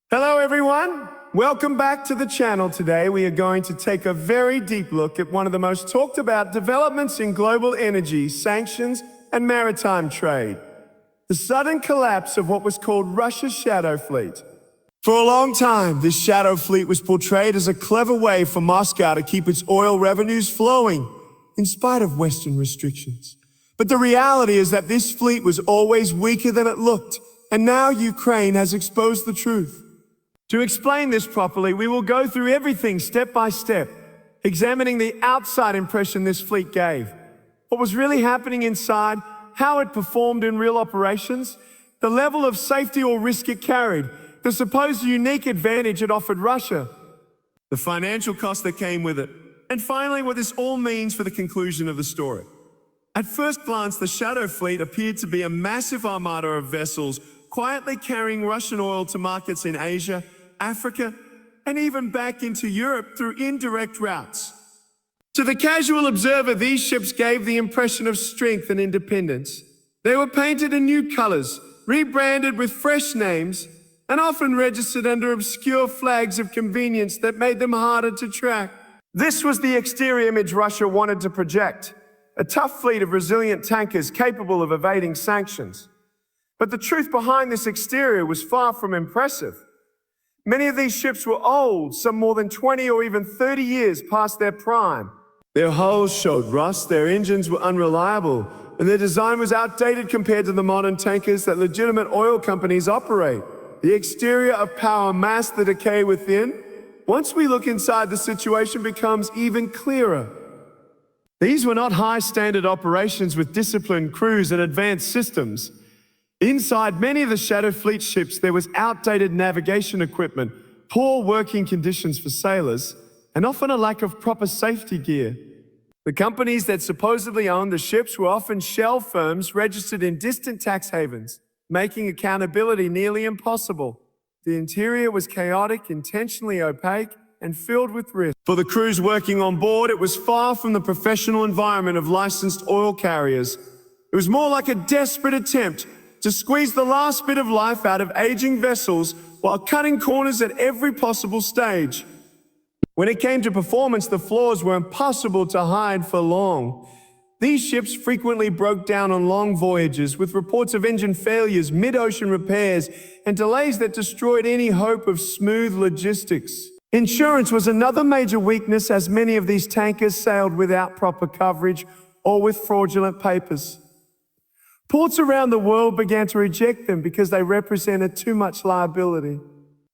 Hello everyone, welcome back to the channel. Today we are going to take a very deep look at one of the most talked about developments in global energy, sanctions, and maritime trade. The sudden collapse of what was called Russia's shadow fleet. For a long time, this shadow fleet was portrayed as a clever way for Moscow to keep its oil revenues flowing, in spite of Western restrictions. But the reality is that this fleet was always weaker than it looked, and now Ukraine has exposed the truth. To explain this properly, we will go through everything step by step, examining the outside impression this fleet gave, what was really happening inside, how it performed in real operations, the level of safety or risk it carried, the supposed unique advantage it offered Russia, the financial cost that came with it, and finally what this all means for the conclusion of the story. At first glance, the shadow fleet appeared to be a massive armada of vessels quietly carrying Russian oil to markets in Asia, Africa, and even back into Europe through indirect routes. To the casual observer, these ships gave the impression of strength and independence. They were painted in new colors, rebranded with fresh names, and often registered under obscure flags of convenience that made them harder to track. This was the exterior image Russia wanted to project, a tough fleet of resilient tankers capable of evading sanctions. But the truth behind this exterior was far from impressive. Many of these ships were old, some more than 20 or even 30 years past their prime. Their hulls showed rust, their engines were unreliable, and their design was outdated compared to the modern tankers that legitimate oil companies operate. The exterior of power masked the decay within. Once we look inside, the situation becomes even clearer. These were not high-standard operations with disciplined crews and advanced systems. Inside many of the Shadow Fleet ships, there was outdated navigation equipment, poor working conditions for sailors, and often a lack of proper safety gear. The companies that supposedly owned the ships were often shell firms registered in distant tax havens, making accountability nearly impossible. The interior was chaotic, intentionally opaque, and filled with risk. For the crews working on board, it was far from the professional environment of licensed oil carriers. It was more like a desperate attempt to squeeze the last bit of life out of aging vessels while cutting corners at every possible stage. When it came to performance, the flaws were impossible to hide for long. These ships frequently broke down on long voyages, with reports of engine failures, mid-ocean repairs, and delays that destroyed any hope of smooth logistics. Insurance was another major weakness, as many of these tankers sailed without proper coverage or with fraudulent papers. Ports around the world began to reject them because they represented too much liability.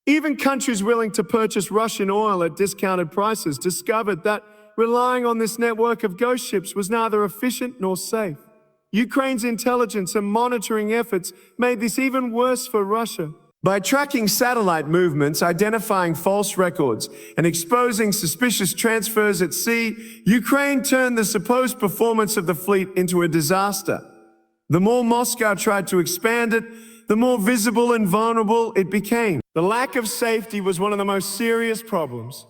Even countries willing to purchase Russian oil at discounted prices discovered that relying on this network of ghost ships was neither efficient nor safe. Ukraine's intelligence and monitoring efforts made this even worse for Russia. By tracking satellite movements, identifying false records, and exposing suspicious transfers at sea, Ukraine turned the supposed performance of the fleet into a disaster. The more Moscow tried to expand it, the more visible and vulnerable it became. The lack of safety was one of the most serious problems.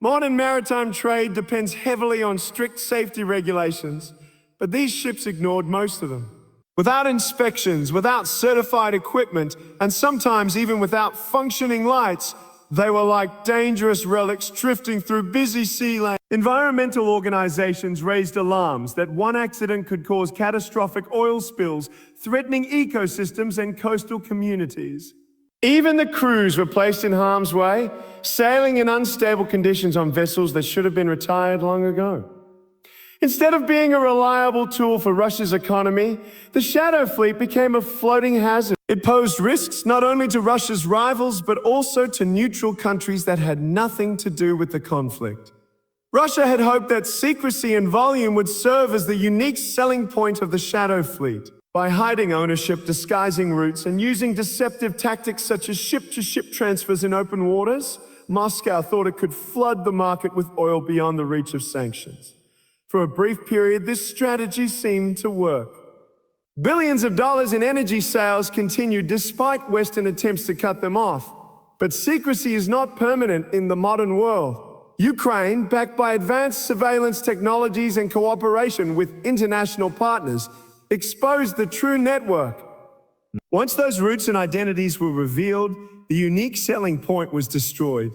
Modern maritime trade depends heavily on strict safety regulations, but these ships ignored most of them. Without inspections, without certified equipment, and sometimes even without functioning lights, they were like dangerous relics drifting through busy sea lanes. Environmental organizations raised alarms that one accident could cause catastrophic oil spills, threatening ecosystems and coastal communities. Even the crews were placed in harm's way, sailing in unstable conditions on vessels that should have been retired long ago. Instead of being a reliable tool for Russia's economy, the Shadow Fleet became a floating hazard. It posed risks not only to Russia's rivals, but also to neutral countries that had nothing to do with the conflict. Russia had hoped that secrecy and volume would serve as the unique selling point of the Shadow Fleet. By hiding ownership, disguising routes, and using deceptive tactics such as ship-to-ship transfers in open waters, Moscow thought it could flood the market with oil beyond the reach of sanctions. For a brief period, this strategy seemed to work. Billions of dollars in energy sales continued despite Western attempts to cut them off. But secrecy is not permanent in the modern world. Ukraine, backed by advanced surveillance technologies and cooperation with international partners, exposed the true network. Once those roots and identities were revealed, the unique selling point was destroyed.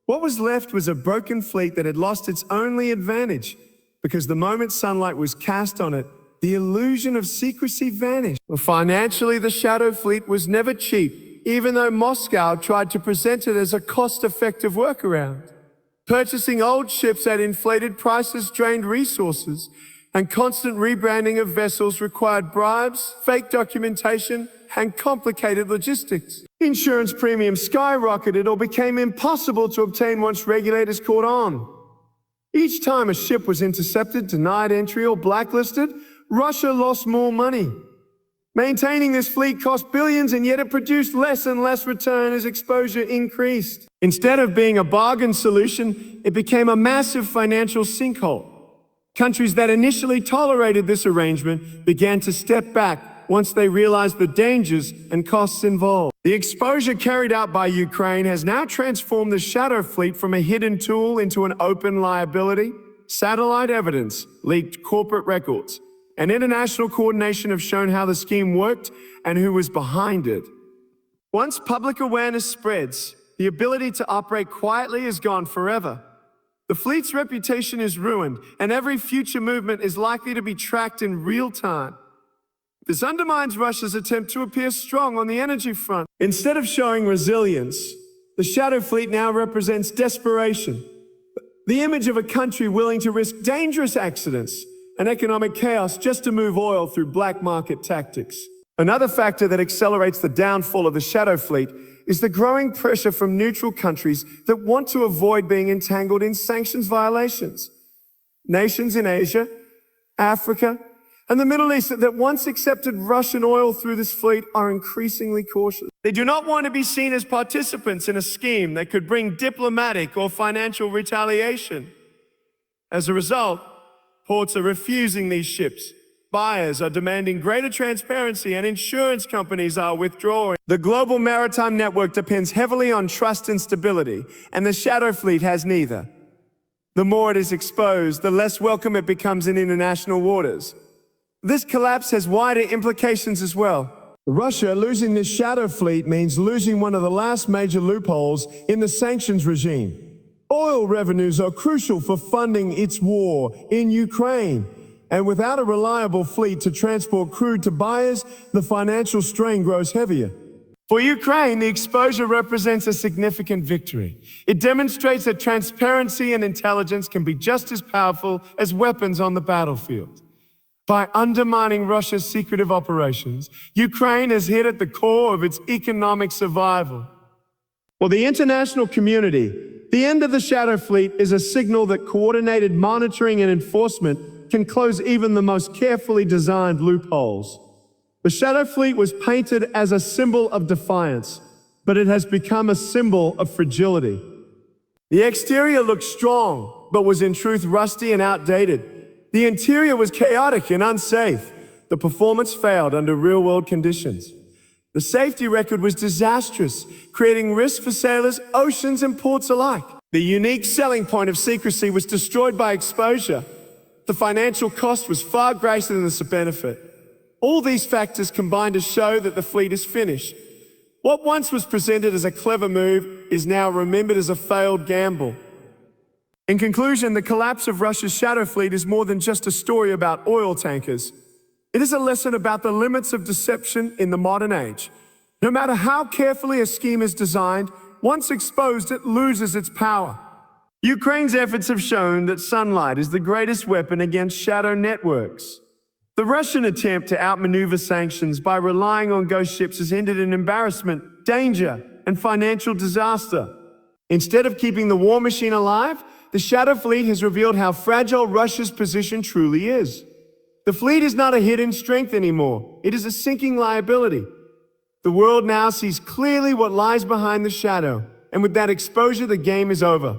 What was left was a broken fleet that had lost its only advantage, because the moment sunlight was cast on it, the illusion of secrecy vanished. Well, financially, the Shadow Fleet was never cheap, even though Moscow tried to present it as a cost-effective workaround. Purchasing old ships at inflated prices drained resources, and constant rebranding of vessels required bribes, fake documentation, and complicated logistics. Insurance premiums skyrocketed or became impossible to obtain once regulators caught on. Each time a ship was intercepted, denied entry, or blacklisted, Russia lost more money. Maintaining this fleet cost billions, and yet it produced less and less return as exposure increased. Instead of being a bargain solution, it became a massive financial sinkhole. Countries that initially tolerated this arrangement began to step back once they realized the dangers and costs involved. The exposure carried out by Ukraine has now transformed the Shadow Fleet from a hidden tool into an open liability. Satellite evidence, leaked corporate records, and international coordination have shown how the scheme worked and who was behind it. Once public awareness spreads, the ability to operate quietly is gone forever. The fleet's reputation is ruined, and every future movement is likely to be tracked in real time. This undermines Russia's attempt to appear strong on the energy front. Instead of showing resilience, the Shadow Fleet now represents desperation. The image of a country willing to risk dangerous accidents and economic chaos just to move oil through black market tactics. Another factor that accelerates the downfall of the Shadow Fleet is the growing pressure from neutral countries that want to avoid being entangled in sanctions violations. Nations in Asia, Africa, and the Middle East that once accepted Russian oil through this fleet are increasingly cautious. They do not want to be seen as participants in a scheme that could bring diplomatic or financial retaliation. As a result, ports are refusing these ships. Buyers are demanding greater transparency, and insurance companies are withdrawing. The global maritime network depends heavily on trust and stability, and the Shadow Fleet has neither. The more it is exposed, the less welcome it becomes in international waters. This collapse has wider implications as well. Russia losing this Shadow Fleet means losing one of the last major loopholes in the sanctions regime. Oil revenues are crucial for funding its war in Ukraine, and without a reliable fleet to transport crude to buyers, the financial strain grows heavier. For Ukraine, the exposure represents a significant victory. It demonstrates that transparency and intelligence can be just as powerful as weapons on the battlefield. By undermining Russia's secretive operations, Ukraine has hit at the core of its economic survival. For the international community, the end of the Shadow Fleet is a signal that coordinated monitoring and enforcement can close even the most carefully designed loopholes. The Shadow Fleet was painted as a symbol of defiance, but it has become a symbol of fragility. The exterior looked strong, but was in truth rusty and outdated. The interior was chaotic and unsafe. The performance failed under real-world conditions. The safety record was disastrous, creating risk for sailors, oceans, and ports alike. The unique selling point of secrecy was destroyed by exposure. The financial cost was far greater than the benefit. All these factors combine to show that the fleet is finished. What once was presented as a clever move is now remembered as a failed gamble. In conclusion, the collapse of Russia's Shadow Fleet is more than just a story about oil tankers. It is a lesson about the limits of deception in the modern age. No matter how carefully a scheme is designed, once exposed, it loses its power. Ukraine's efforts have shown that sunlight is the greatest weapon against shadow networks. The Russian attempt to outmaneuver sanctions by relying on ghost ships has ended in embarrassment, danger, and financial disaster. Instead of keeping the war machine alive, the Shadow Fleet has revealed how fragile Russia's position truly is. The fleet is not a hidden strength anymore. It is a sinking liability. The world now sees clearly what lies behind the shadow, and with that exposure, the game is over.